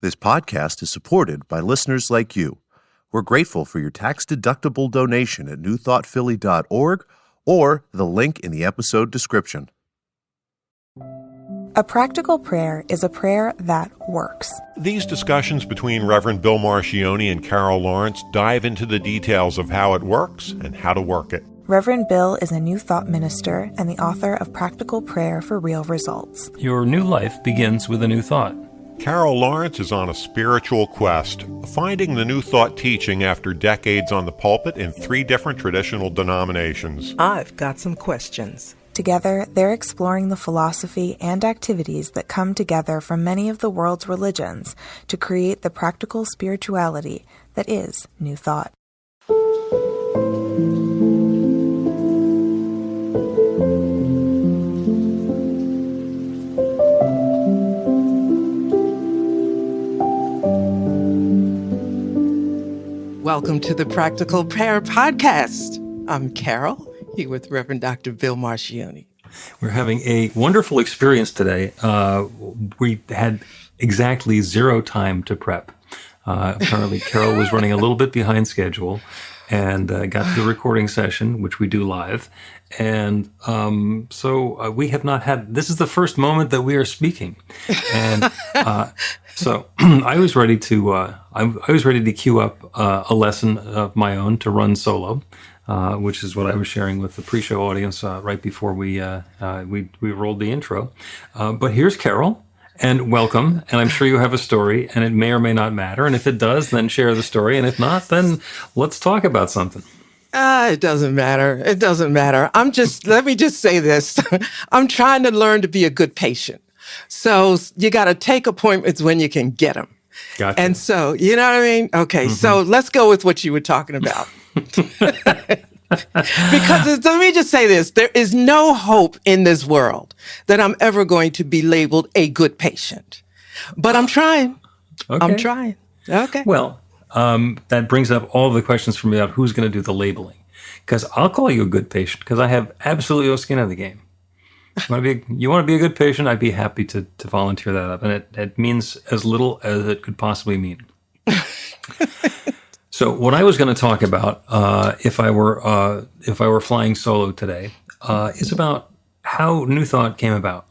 This podcast is supported by listeners like you. We're grateful for your tax-deductible donation at newthoughtphilly.org or the link in the episode description. A practical prayer is a prayer that works. These discussions between Reverend Bill Marchioni and Carol Lawrence dive into the details of how it works and how to work it. Reverend Bill is a New Thought minister and the author of Practical Prayer for Real Results. Your new life begins with a new thought. Carol Lawrence is on a spiritual quest, finding the New Thought teaching after decades on the pulpit in 3 different traditional denominations. I've got some questions. Together, they're exploring the philosophy and activities that come together from many of the world's religions to create the practical spirituality that is New Thought. Welcome to the Practical Prayer Podcast. I'm Carol, here with Reverend Dr. Bill Marchioni. We're having a wonderful experience today. We had exactly 0 time to prep. Apparently, Carol was running a little bit behind schedule and got to the recording session, which we do live. And so we have not had, this is the first moment that we are speaking. And so I was ready to queue up a lesson of my own to run solo, which is what I was sharing with the pre-show audience right before we rolled the intro. But here's Carol, and welcome. And I'm sure you have a story, and it may or may not matter. And if it does, then share the story. And if not, then let's talk about something. It doesn't matter. It doesn't matter. Let me just say this. I'm trying to learn to be a good patient. So you got to take appointments when you can get them. Gotcha. And so, you know what I mean? Okay, So let's go with what you were talking about. Because let me just say this. There is no hope in this world that I'm ever going to be labeled a good patient. But I'm trying. Okay. I'm trying. Okay. Well, that brings up all the questions for me about who's going to do the labeling. Because I'll call you a good patient because I have absolutely no skin in the game. You want to be a good patient? I'd be happy to volunteer that up. And it means as little as it could possibly mean. So what I was going to talk about, if I were flying solo today, is about how New Thought came about.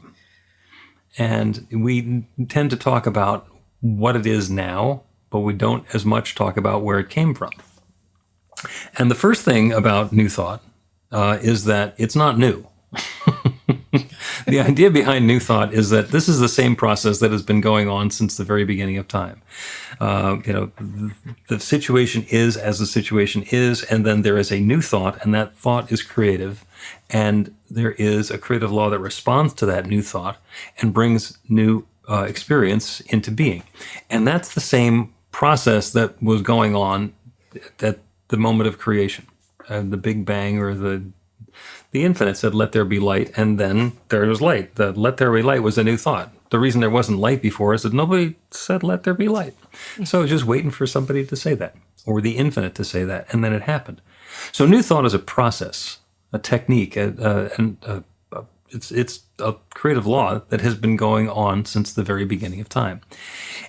And we tend to talk about what it is now, but we don't as much talk about where it came from. And the first thing about New Thought is that it's not new. The idea behind New Thought is that this is the same process that has been going on since the very beginning of time. The situation is as the situation is, and then there is a new thought, and that thought is creative, and there is a creative law that responds to that new thought and brings new experience into being. And that's the same process that was going on at the moment of creation. The Big Bang, or the infinite said, let there be light, and then there was light. The let there be light was a new thought. The reason there wasn't light before is that nobody said, let there be light. So I was just waiting for somebody to say that, or the infinite to say that, and then it happened. So New Thought is a process, a technique, and it's a creative law that has been going on since the very beginning of time.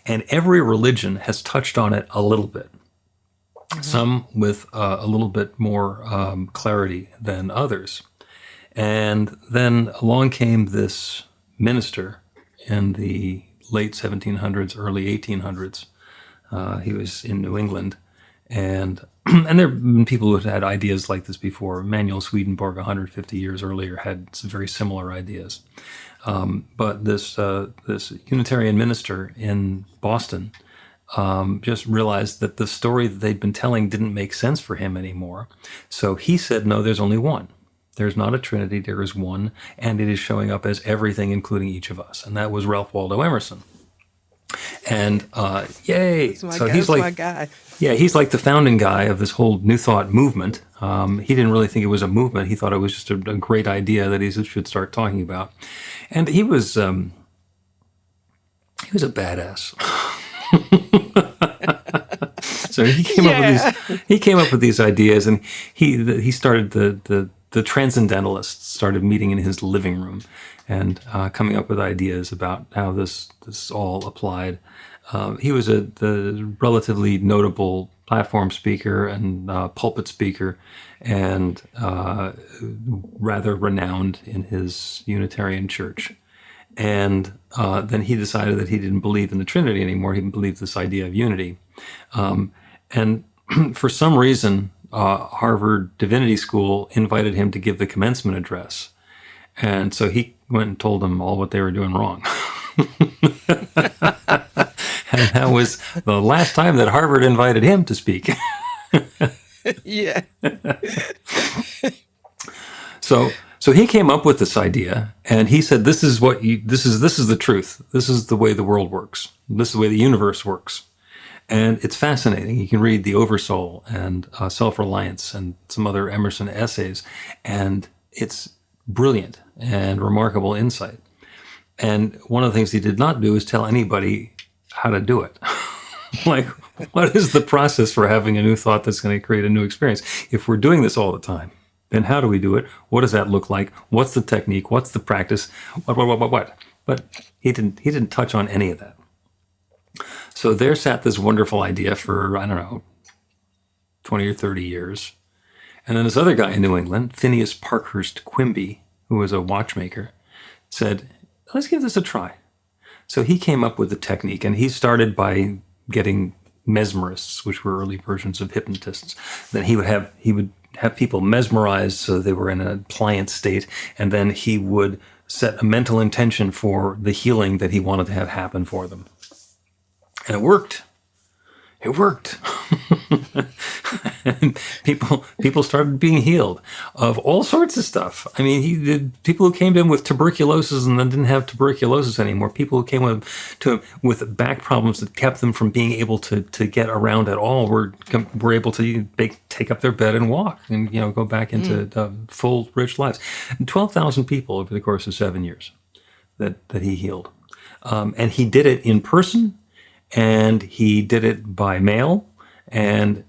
And every religion has touched on it a little bit. Some with a little bit more clarity than others. And then along came this minister in the late 1700s, early 1800s. He was in New England. And there have been people who had ideas like this before. Emanuel Swedenborg, 150 years earlier, had some very similar ideas. But this Unitarian minister in Boston just realized that the story that they'd been telling didn't make sense for him anymore. So he said, no, there's only one. There's not a trinity, there is one, and it is showing up as everything, including each of us. And that was Ralph Waldo Emerson. And yay! So he's like my guy. Yeah, he's like the founding guy of this whole New Thought movement. He didn't really think it was a movement. He thought it was just a great idea that he should start talking about. And he was a badass. So he came up with these ideas, and he started the transcendentalists started meeting in his living room and coming up with ideas about how this all applied. He was the relatively notable platform speaker and pulpit speaker, and rather renowned in his Unitarian church. And then he decided that he didn't believe in the Trinity anymore. He believed this idea of unity. And for some reason, Harvard Divinity School invited him to give the commencement address. And so he went and told them all what they were doing wrong. And that was the last time that Harvard invited him to speak. Yeah. So he came up with this idea, and he said, "This is this is the truth. This is the way the world works. This is the way the universe works." And it's fascinating. You can read The Oversoul and Self-Reliance and some other Emerson essays, and it's brilliant and remarkable insight. And one of the things he did not do is tell anybody how to do it. Like, what is the process for having a new thought that's going to create a new experience? If we're doing this all the time, then how do we do it? What does that look like? What's the technique? What's the practice? What? But he didn't touch on any of that. So there sat this wonderful idea for, I don't know, 20 or 30 years. And then this other guy in New England, Phineas Parkhurst Quimby, who was a watchmaker, said, let's give this a try. So he came up with the technique, and he started by getting mesmerists, which were early versions of hypnotists. Then he would have people mesmerized so they were in a pliant state, and then he would set a mental intention for the healing that he wanted to have happen for them. And it worked. It worked. And people started being healed of all sorts of stuff. I mean, he did people who came to him with tuberculosis and then didn't have tuberculosis anymore. People who came to him with back problems that kept them from being able to get around at all were able to take up their bed and walk and go back into full, rich lives. 12,000 people over the course of 7 years that he healed, and he did it in person. And he did it by mail, and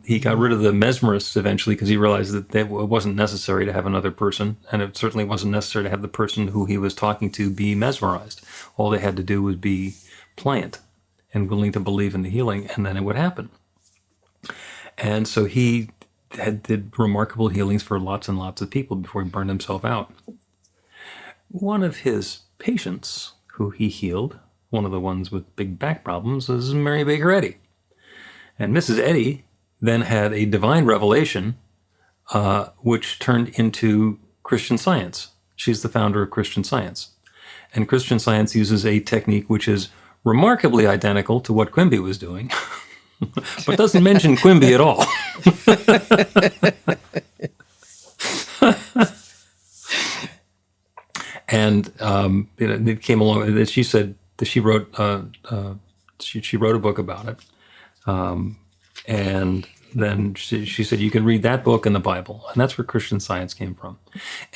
he got rid of the mesmerists eventually because he realized that it wasn't necessary to have another person, and it certainly wasn't necessary to have the person who he was talking to be mesmerized. All they had to do was be pliant and willing to believe in the healing, and then it would happen. And so he did remarkable healings for lots and lots of people before he burned himself out. One of his patients who he healed, one of the ones with big back problems, was Mary Baker Eddy. And Mrs. Eddy then had a divine revelation, which turned into Christian Science. She's the founder of Christian Science. And Christian Science uses a technique which is remarkably identical to what Quimby was doing, but doesn't mention Quimby at all. And it came along that she said, she wrote she wrote a book about it, and then she said you can read that book and the Bible, and that's where Christian Science came from.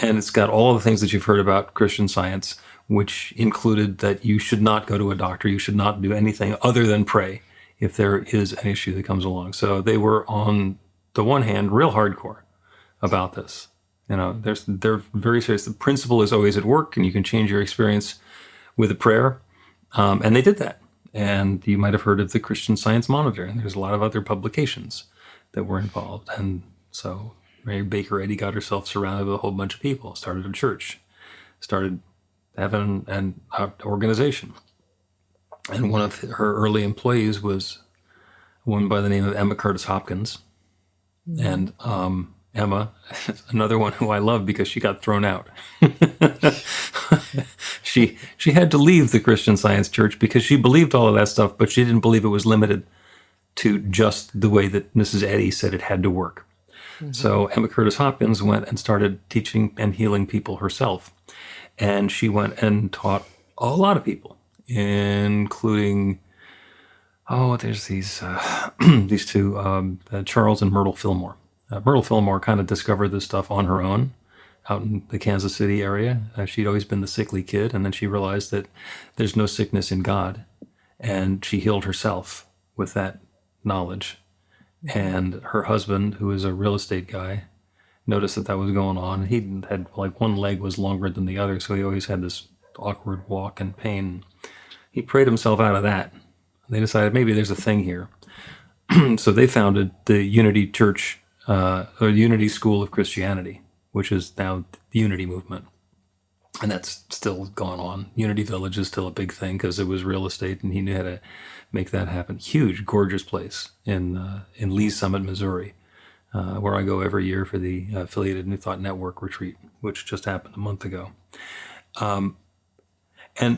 And it's got all of the things that you've heard about Christian Science, which included that you should not go to a doctor, you should not do anything other than pray if there is an issue that comes along. So they were, on the one hand, real hardcore about this. They're very serious. The principle is always at work, and you can change your experience with a prayer. And they did that. And you might have heard of the Christian Science Monitor, and there's a lot of other publications that were involved. And so Mary Baker Eddy got herself surrounded with a whole bunch of people, started a church, started having an organization. And one of her early employees was a woman by the name of Emma Curtis Hopkins. And Emma, another one who I love because she got thrown out. She had to leave the Christian Science Church because she believed all of that stuff, but she didn't believe it was limited to just the way that Mrs. Eddy said it had to work. Mm-hmm. So Emma Curtis Hopkins went and started teaching and healing people herself. And she went and taught a lot of people, including, there's these these two, Charles and Myrtle Fillmore. Myrtle Fillmore kind of discovered this stuff on her own out in the Kansas City area. She'd always been the sickly kid, and then she realized that there's no sickness in God, and she healed herself with that knowledge. And her husband, who is a real estate guy, noticed that was going on. He had, one leg was longer than the other, so he always had this awkward walk and pain. He prayed himself out of that They decided maybe there's a thing here. So they founded the Unity Church, or Unity School of Christianity, which is now the Unity movement. And that's still gone on. Unity Village is still a big thing because it was real estate, and he knew how to make that happen. Huge, gorgeous place in Lee's Summit, Missouri, where I go every year for the affiliated New Thought Network retreat, which just happened a month ago. And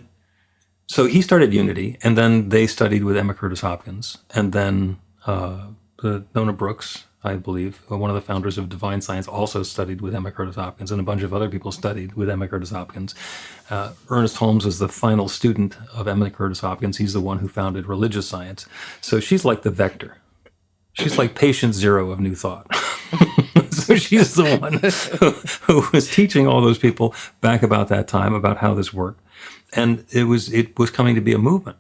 so he started Unity, and then they studied with Emma Curtis Hopkins, and then Nona Brooks, I believe, one of the founders of Divine Science, also studied with Emma Curtis Hopkins, and a bunch of other people studied with Emma Curtis Hopkins. Ernest Holmes was the final student of Emma Curtis Hopkins. He's the one who founded religious science. So she's like the vector. She's like patient zero of New Thought. So she's the one who was teaching all those people back about that time about how this worked. And it was coming to be a movement.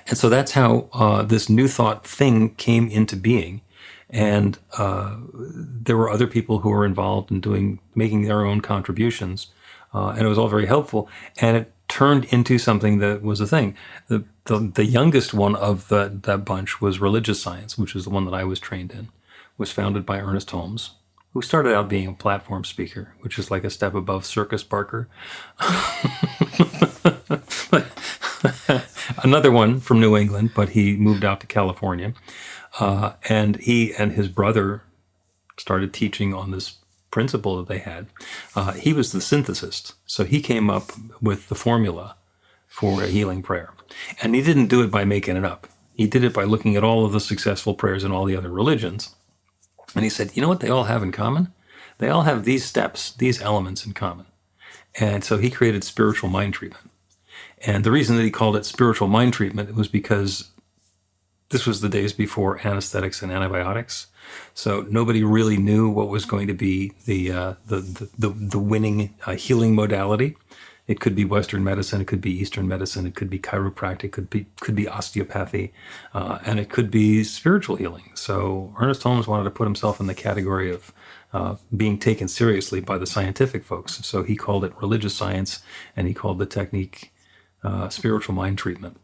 And so that's how this New Thought thing came into being. And there were other people who were involved in making their own contributions. And it was all very helpful. And it turned into something that was a thing. The youngest one of that bunch was religious science, which is the one that I was trained in, was founded by Ernest Holmes, who started out being a platform speaker, which is like a step above Circus Barker. Another one from New England, but he moved out to California. And he and his brother started teaching on this principle that they had. He was the synthesist, so he came up with the formula for a healing prayer. And he didn't do it by making it up. He did it by looking at all of the successful prayers in all the other religions. And he said, you know what they all have in common? They all have these steps, these elements in common. And so he created spiritual mind treatment. And the reason that he called it spiritual mind treatment was because this was the days before anesthetics and antibiotics. So nobody really knew what was going to be the winning healing modality. It could be Western medicine, it could be Eastern medicine, it could be chiropractic, could be osteopathy, and it could be spiritual healing. So Ernest Holmes wanted to put himself in the category of being taken seriously by the scientific folks. So he called it religious science, and he called the technique spiritual mind treatment.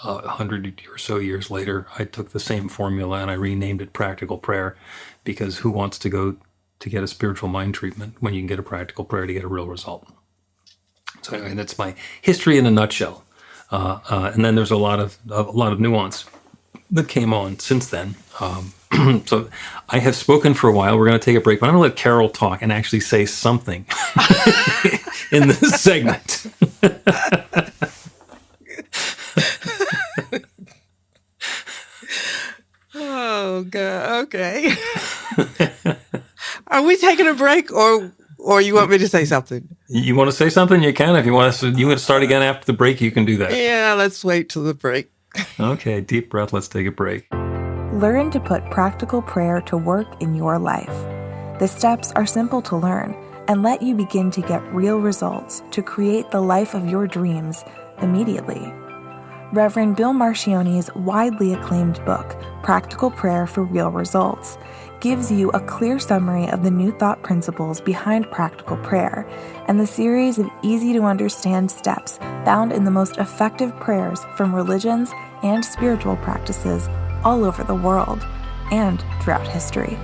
100 or so years later, I took the same formula and I renamed it practical prayer, because who wants to go to get a spiritual mind treatment when you can get a practical prayer to get a real result? So anyway, that's my history in a nutshell. And then there's a lot of nuance that came on since then. So I have spoken for a while. We're going to take a break, but I'm going to let Carol talk and actually say something in this segment. Oh, God. Okay. Are we taking a break, or you want me to say something? You want to say something? You can. If you want to start again after the break, you can do that. Yeah, let's wait till the break. Okay, deep breath. Let's take a break. Learn to put practical prayer to work in your life. The steps are simple to learn and let you begin to get real results to create the life of your dreams immediately. Reverend Bill Marcione's widely acclaimed book, Practical Prayer for Real Results, gives you a clear summary of the New Thought principles behind practical prayer and the series of easy-to-understand steps found in the most effective prayers from religions and spiritual practices all over the world and throughout history.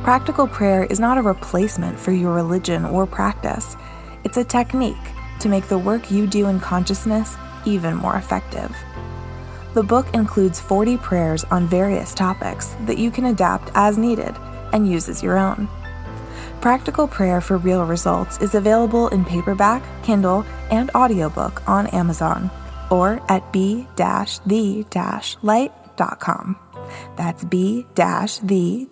Practical prayer is not a replacement for your religion or practice. It's a technique to make the work you do in consciousness even more effective. The book includes 40 prayers on various topics that you can adapt as needed and use as your own. Practical Prayer for Real Results is available in paperback, Kindle, and audiobook on Amazon or at b-the-light.com. That's b-the-light.com.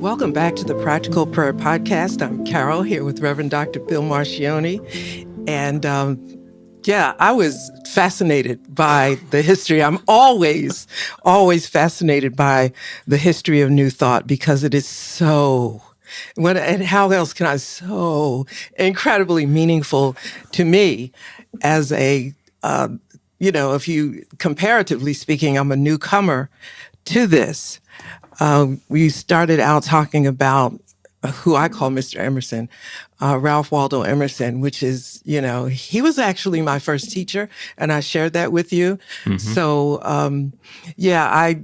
Welcome back to the Practical Prayer Podcast. I'm Carol, here with Reverend Dr. Bill Marcione. And I was fascinated by the history. I'm always fascinated by the history of New Thought because it is so And how else can I so incredibly meaningful to me as a, if you comparatively speaking, I'm a newcomer to this. We started out talking about who I call Mr. Emerson, Ralph Waldo Emerson, which is, he was actually my first teacher, and I shared that with you. So, I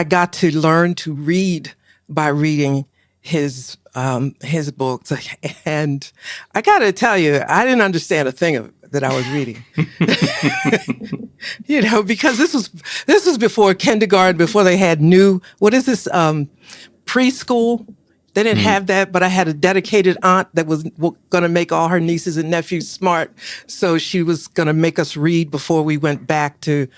got to learn to read by reading his books, and I got to tell you, I didn't understand a thing of that I was reading. Because this was before kindergarten, before they had preschool. They didn't have that, but I had a dedicated aunt that was going to make all her nieces and nephews smart. So she was going to make us read before we went to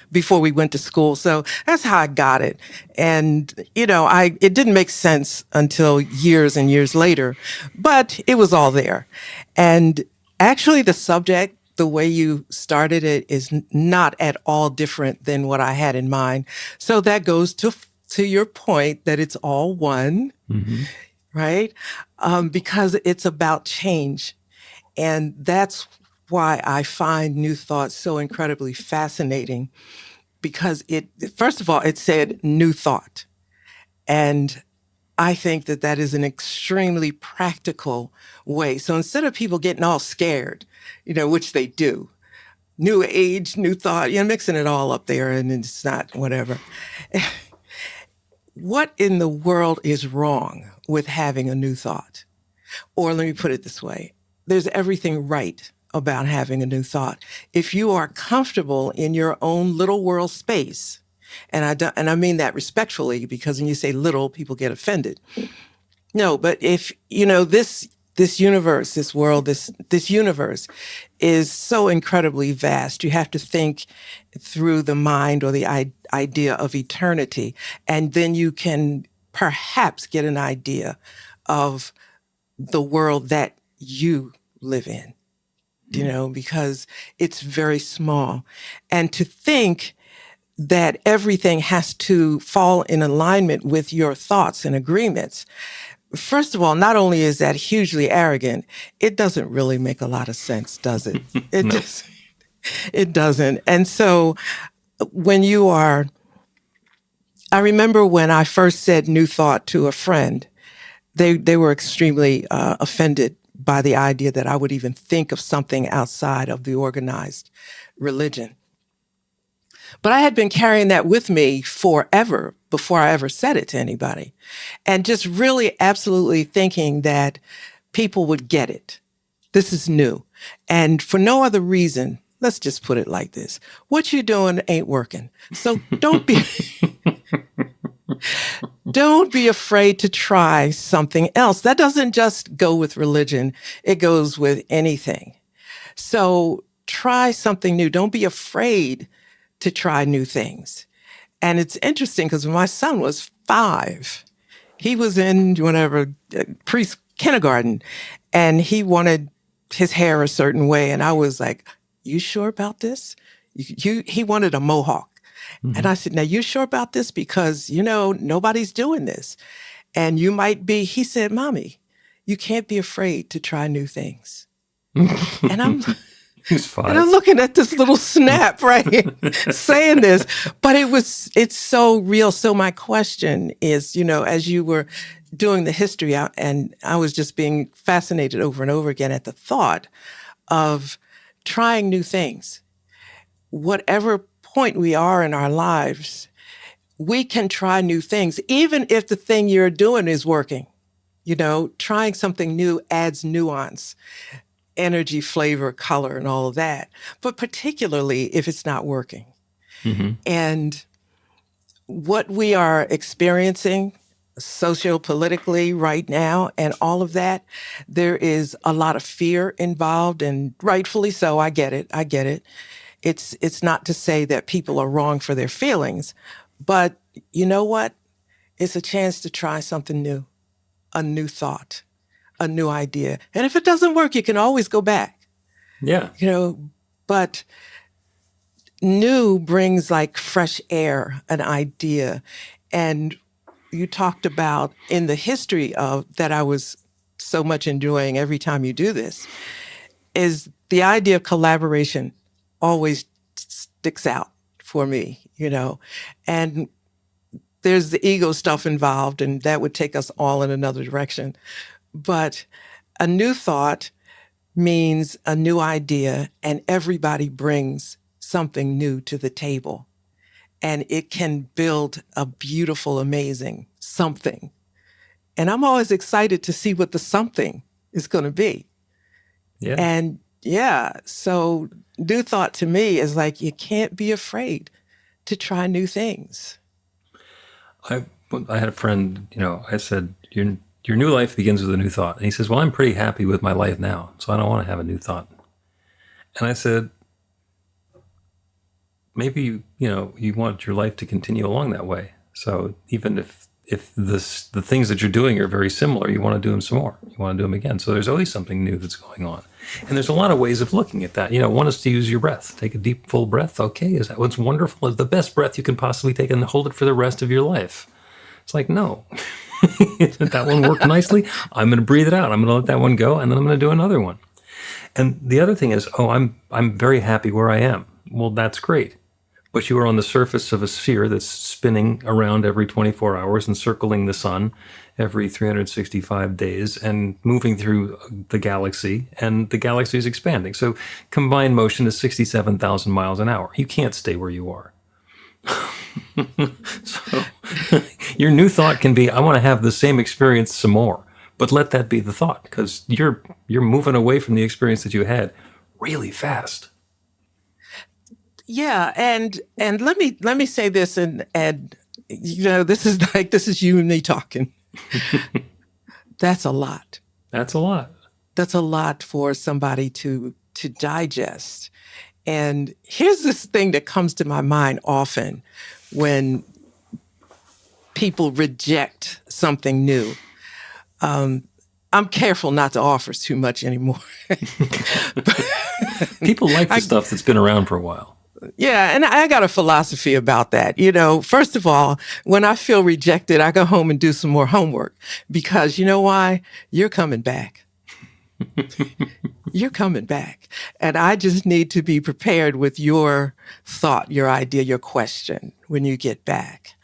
school. So that's how I got it. And, it didn't make sense until years and years later, but it was all there. And actually the subject, the way you started it, is not at all different than what I had in mind. So that goes to your point that it's all one. Right? Because it's about change. And that's why I find New Thought so incredibly fascinating, because first of all, it said New Thought. And I think that is an extremely practical way. So instead of people getting all scared, which they do, new age, new thought, mixing it all up there and it's not whatever. What in the world is wrong with having a new thought? Or let me put it this way. There's everything right about having a new thought. If you are comfortable in your own little world space, and I mean that respectfully, because when you say little, people get offended. No, but if, this universe, this world, this universe is so incredibly vast. You have to think through the mind or the idea of eternity. And then you can perhaps get an idea of the world that you live in, because it's very small. And to think that everything has to fall in alignment with your thoughts and agreements. First of all, not only is that hugely arrogant, it doesn't really make a lot of sense, does it? It doesn't. And so I remember when I first said New Thought to a friend, they were extremely offended by the idea that I would even think of something outside of the organized religion. But I had been carrying that with me forever before I ever said it to anybody. And just really absolutely thinking that people would get it. This is new. And for no other reason, let's just put it like this. What you're doing ain't working. So don't be afraid to try something else. That doesn't just go with religion. It goes with anything. So try something new. Don't be afraid to try new things. And it's interesting because when my son was 5, he was in kindergarten, and he wanted his hair a certain way. And I was like, you sure about this? He wanted a mohawk. And I said, now you sure about this? Because, nobody's doing this. And you might be. He said, Mommy, you can't be afraid to try new things. And I'm... He's 5. And I'm looking at this little snap, right? Saying this, but it's so real. So my question is, as you were doing the history out, and I was just being fascinated over and over again at the thought of trying new things. Whatever point we are in our lives, we can try new things, even if the thing you're doing is working. Trying something new adds nuance, energy, flavor, color, and all of that, but particularly if it's not working. And what we are experiencing sociopolitically right now and all of that, there is a lot of fear involved, and rightfully so. I get it. It's not to say that people are wrong for their feelings, but you know what? It's a chance to try something new, a new thought, a new idea. And if it doesn't work, you can always go back. Yeah. But new brings like fresh air, an idea. And you talked about in the history of that I was so much enjoying every time you do this, is the idea of collaboration always sticks out for me, and there's the ego stuff involved, and that would take us all in another direction. But a new thought means a new idea, and everybody brings something new to the table. And it can build a beautiful, amazing something. And I'm always excited to see what the something is going to be. Yeah. And so new thought to me is like, you can't be afraid to try new things. I had a friend, I said, your new life begins with a new thought. And he says, well, I'm pretty happy with my life now, so I don't want to have a new thought. And I said, maybe, you want your life to continue along that way. So even if the things that you're doing are very similar, you want to do them some more. You want to do them again. So there's always something new that's going on. And there's a lot of ways of looking at that. One is to use your breath. Take a deep, full breath. Okay, is that what's wonderful? Is the best breath you can possibly take and hold it for the rest of your life? It's like, no. That one worked nicely. I'm going to breathe it out. I'm going to let that one go, and then I'm going to do another one. And the other thing is, I'm very happy where I am. Well, that's great. But you are on the surface of a sphere that's spinning around every 24 hours and circling the sun every 365 days and moving through the galaxy, and the galaxy is expanding. So combined motion is 67,000 miles an hour. You can't stay where you are. So your new thought can be, I want to have the same experience some more. But let that be the thought, because you're moving away from the experience that you had really fast. Yeah, and let me say this, and this is you and me talking. That's a lot. That's a lot. That's a lot for somebody to digest. And here's this thing that comes to my mind often when people reject something new. I'm careful not to offer too much anymore. People like the stuff that's been around for a while. Yeah, and I got a philosophy about that. First of all, when I feel rejected, I go home and do some more homework, because you know why? You're coming back. You're coming back. And I just need to be prepared with your thought, your idea, your question when you get back.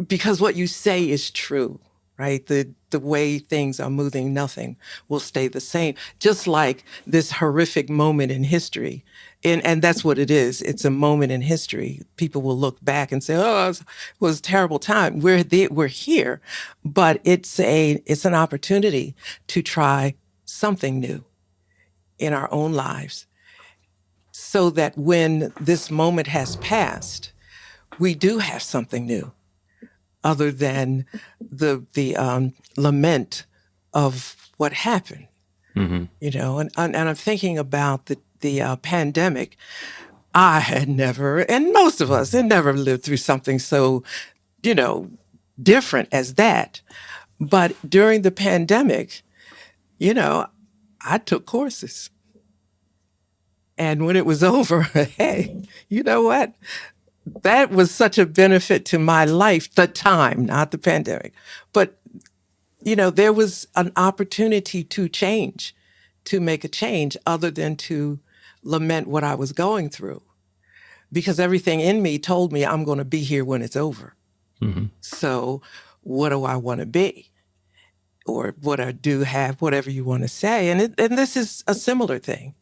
Because what you say is true, right? The way things are moving, nothing will stay the same. Just like this horrific moment in history. And that's what it is. It's a moment in history. People will look back and say, oh, it was a terrible time. We're here. But it's an opportunity to try something new in our own lives, so that when this moment has passed, we do have something new, other than the lament of what happened. Mm-hmm. And I'm thinking about the pandemic. I had never, and most of us had never lived through something so, different as that. But during the pandemic, I took courses. And when it was over, hey, you know what? That was such a benefit to my life, the time, not the pandemic. But, there was an opportunity to change, to make a change, other than to lament what I was going through. Because everything in me told me I'm going to be here when it's over. Mm-hmm. So what do I want to be? Or what I do have, whatever you want to say. And this is a similar thing,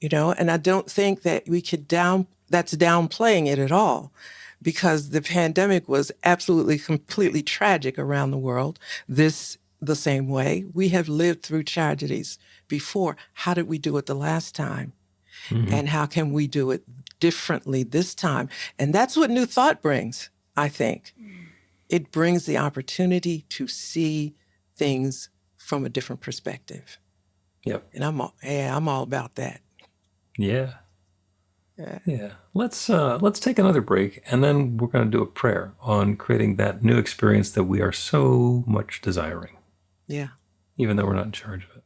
and I don't think that we could that's downplaying it at all, because the pandemic was absolutely, completely tragic around the world. This the same way. We have lived through tragedies before. How did we do it the last time? Mm-hmm. And how can we do it differently this time? And that's what New Thought brings, I think. It brings the opportunity to see things from a different perspective. Yep. And I'm all about that. Yeah. Yeah. Let's take another break, and then we're going to do a prayer on creating that new experience that we are so much desiring. Yeah. Even though we're not in charge of it.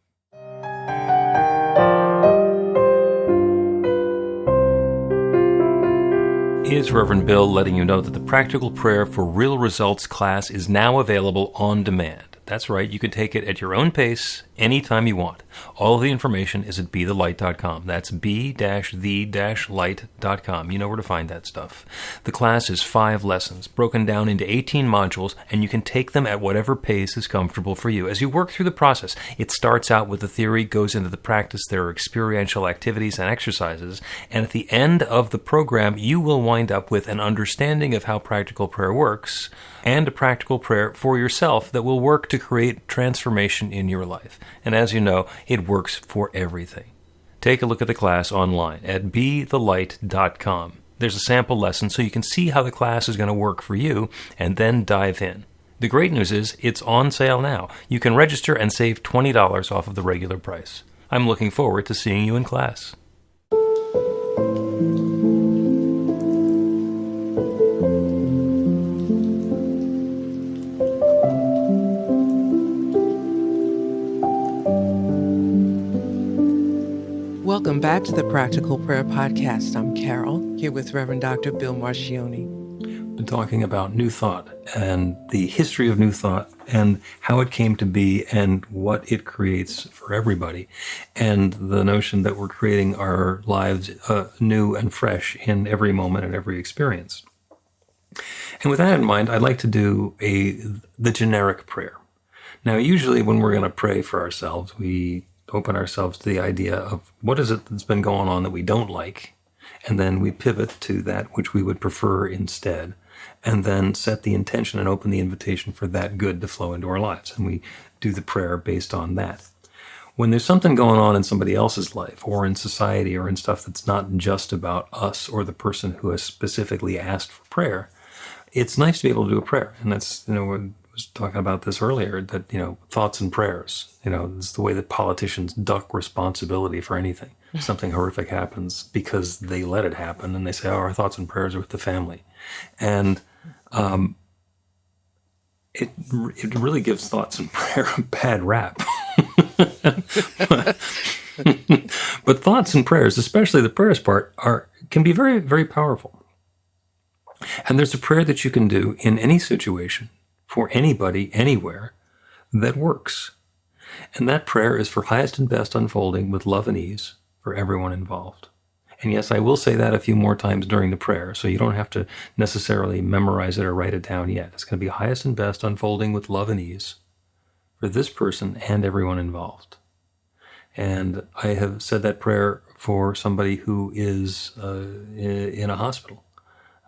Here's Reverend Bill letting you know that the Practical Prayer for Real Results class is now available on demand. That's right, you can take it at your own pace, anytime you want. All of the information is at bethelight.com. That's b-the-light.com. You know where to find that stuff. The class is 5 lessons, broken down into 18 modules, and you can take them at whatever pace is comfortable for you. As you work through the process, it starts out with the theory, goes into the practice, there are experiential activities and exercises, and at the end of the program, you will wind up with an understanding of how practical prayer works, and a practical prayer for yourself that will work to create transformation in your life. And as you know, it works for everything. Take a look at the class online at bethelight.com. There's a sample lesson so you can see how the class is going to work for you, and then dive in. The great news is it's on sale now. You can register and save $20 off of the regular price. I'm looking forward to seeing you in class. Welcome back to the Practical Prayer Podcast. I'm Carol, here with Reverend Dr. Bill Marcioni. We're talking about New Thought and the history of New Thought and how it came to be and what it creates for everybody, and the notion that we're creating our lives new and fresh in every moment and every experience. And with that in mind, I'd like to do the generic prayer. Now, usually when we're going to pray for ourselves, we open ourselves to the idea of what is it that's been going on that we don't like, and then we pivot to that which we would prefer instead, and then set the intention and open the invitation for that good to flow into our lives. And we do the prayer based on that. When there's something going on in somebody else's life or in society or in stuff that's not just about us or the person who has specifically asked for prayer, it's nice to be able to do a prayer. And that's, I was talking about this earlier, that, thoughts and prayers, it's the way that politicians duck responsibility for anything. Something horrific happens because they let it happen, and they say, our thoughts and prayers are with the family. And it really gives thoughts and prayer a bad rap. But thoughts and prayers, especially the prayers part, can be very, very powerful. And there's a prayer that you can do in any situation, for anybody, anywhere, that works. And that prayer is for highest and best unfolding with love and ease for everyone involved. And yes, I will say that a few more times during the prayer, so you don't have to necessarily memorize it or write it down yet. It's going to be highest and best unfolding with love and ease for this person and everyone involved. And I have said that prayer for somebody who is in a hospital.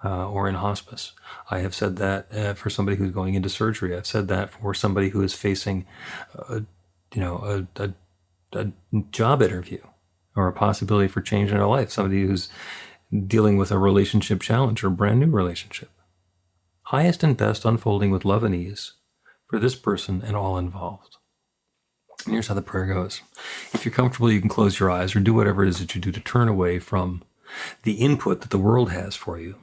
Or in hospice. I have said that for somebody who's going into surgery. I've said that for somebody who is facing, a job interview or a possibility for change in their life. Somebody who's dealing with a relationship challenge or a brand new relationship. Highest and best unfolding with love and ease for this person and all involved. And here's how the prayer goes. If you're comfortable, you can close your eyes or do whatever it is that you do to turn away from the input that the world has for you,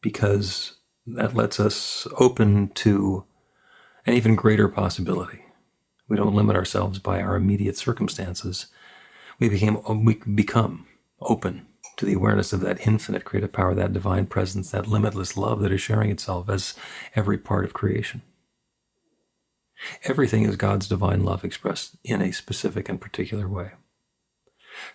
because that lets us open to an even greater possibility. We don't limit ourselves by our immediate circumstances. We become open to the awareness of that infinite creative power, that divine presence, that limitless love that is sharing itself as every part of creation. Everything is God's divine love expressed in a specific and particular way.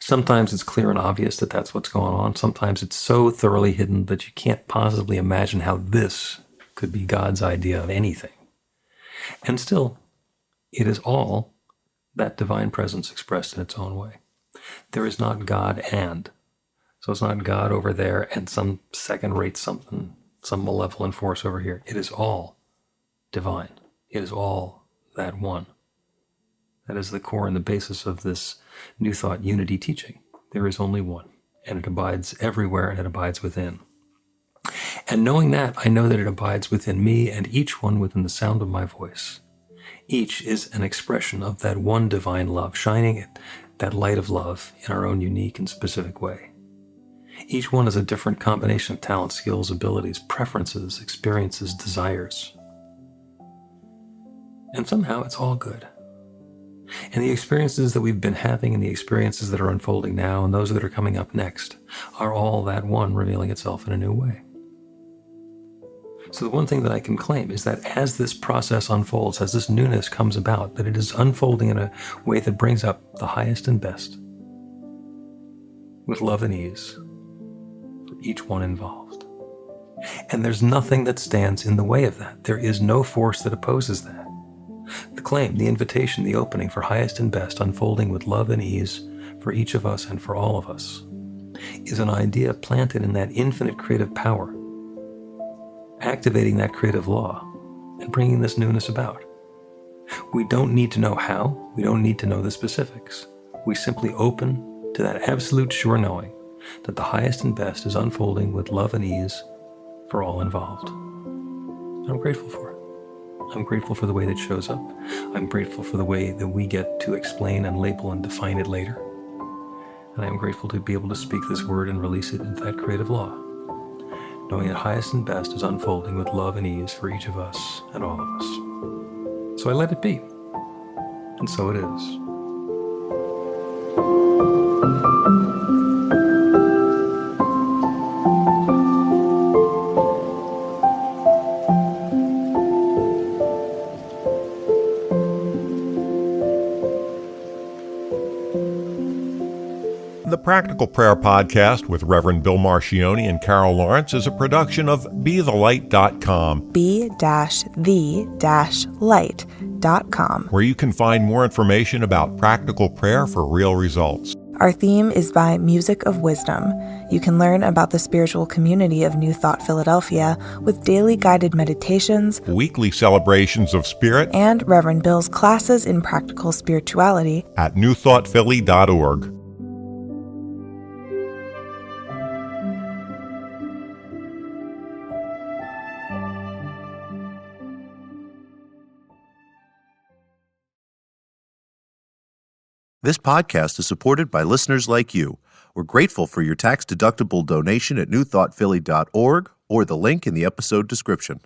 Sometimes it's clear and obvious that that's what's going on. Sometimes it's so thoroughly hidden that you can't possibly imagine how this could be God's idea of anything. And still, it is all that divine presence expressed in its own way. There is not God and. So it's not God over there and some second-rate something, some malevolent force over here. It is all divine. It is all that one. That is the core and the basis of this New Thought unity teaching. There is only one, and it abides everywhere, and it abides within. And knowing that, I know that it abides within me and each one within the sound of my voice. Each is an expression of that one divine love, shining that light of love in our own unique and specific way. Each one is a different combination of talents, skills, abilities, preferences, experiences, desires. And somehow it's all good. And the experiences that we've been having and the experiences that are unfolding now and those that are coming up next are all that one revealing itself in a new way. So the one thing that I can claim is that as this process unfolds, as this newness comes about, that it is unfolding in a way that brings up the highest and best with love and ease for each one involved. And there's nothing that stands in the way of that. There is no force that opposes that. The claim, the invitation, the opening for highest and best unfolding with love and ease for each of us and for all of us is an idea planted in that infinite creative power, activating that creative law and bringing this newness about. We don't need to know how. We don't need to know the specifics. We simply open to that absolute sure knowing that the highest and best is unfolding with love and ease for all involved. I'm grateful for it. I'm grateful for the way that it shows up. I'm grateful for the way that we get to explain and label and define it later. And I'm grateful to be able to speak this word and release it into that creative law, knowing that highest and best is unfolding with love and ease for each of us and all of us. So I let it be. And so it is. The Practical Prayer Podcast with Reverend Bill Marcioni and Carol Lawrence is a production of BeTheLight.com. be-the-light.com. where you can find more information about practical prayer for real results. Our theme is by Music of Wisdom. You can learn about the spiritual community of New Thought Philadelphia with daily guided meditations, Weekly celebrations of spirit and Reverend Bill's classes in practical spirituality at newthoughtphilly.org. This podcast is supported by listeners like you. We're grateful for your tax-deductible donation at newthoughtphilly.org or the link in the episode description.